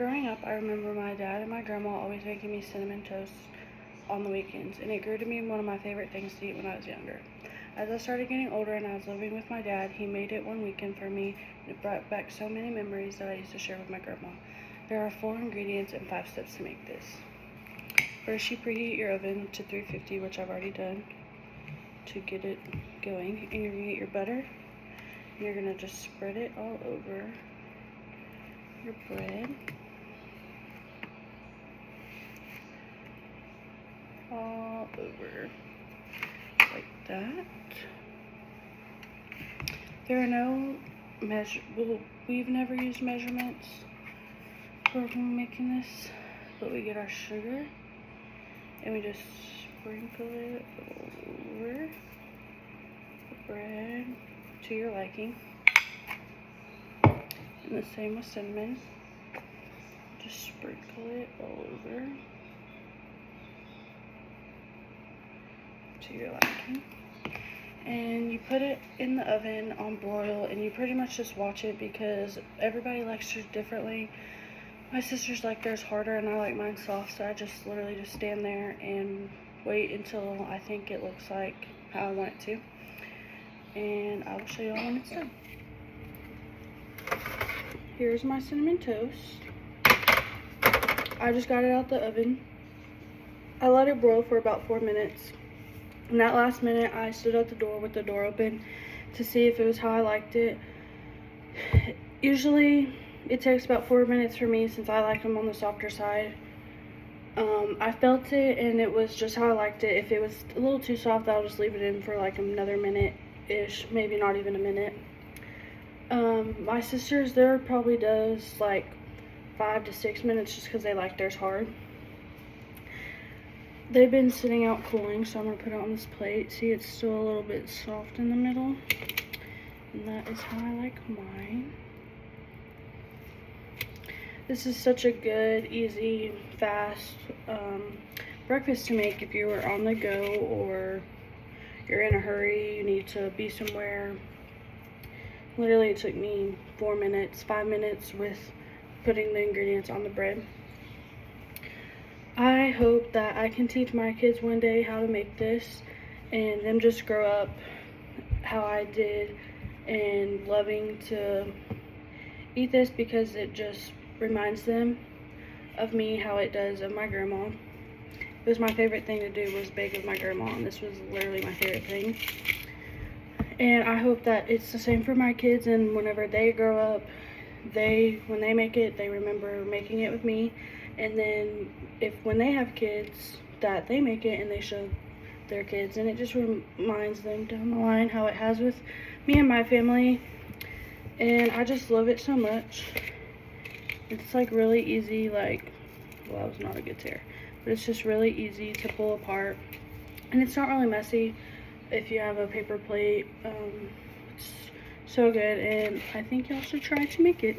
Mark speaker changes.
Speaker 1: Growing up, I remember my dad and my grandma always making me cinnamon toast on the weekends, and it grew to be one of my favorite things to eat when I was younger. As I started getting older and I was living with my dad, he made it one weekend for me, and it brought back so many memories that I used to share with my grandma. There are 4 ingredients and 5 steps to make this. First, you preheat your oven to 350, which I've already done to get it going, and you're going to get your butter, and you're going to just spread it all over your bread. All over like that. There are no we've never used measurements for making this, but we get our sugar and we just sprinkle it over the bread to your liking. And the same with cinnamon. Just sprinkle it all over to your liking. And you put it in the oven on broil, and you pretty much just watch it because everybody likes theirs differently. My sisters like theirs harder and I like mine soft, so I just literally just stand there and wait until I think it looks like how I want it to. And I will show you all when it's done. Here's my cinnamon toast. I just got it out the oven. I let it broil for about 4 minutes. In that last minute, I stood at the door with the door open to see if it was how I liked it. Usually, it takes about 4 minutes for me since I like them on the softer side. I felt it and it was just how I liked it. If it was a little too soft, I'll just leave it in for like another minute-ish, maybe not even a minute. My sisters, theirs probably does like 5 to 6 minutes just because they like theirs hard. They've been sitting out cooling, so I'm going to put it on this plate. See, it's still a little bit soft in the middle. And that is how I like mine. This is such a good, easy, fast breakfast to make if you are on the go or you're in a hurry, you need to be somewhere. Literally, it took me 4 minutes, 5 minutes with putting the ingredients on the bread. I hope that I can teach my kids one day how to make this and them just grow up how I did and loving to eat this because it just reminds them of me how it does of my grandma. It was my favorite thing to do was bake with my grandma, and this was literally my favorite thing. And I hope that it's the same for my kids, and whenever they grow up, when they make it, they remember making it with me. And then when they have kids, that they make it and they show their kids, and it just reminds them down the line how it has with me and my family. And I just love it so much. It's like really easy, well, that was not a good tear, but it's just really easy to pull apart, and it's not really messy if you have a paper plate. It's so good, and I think y'all should try to make it.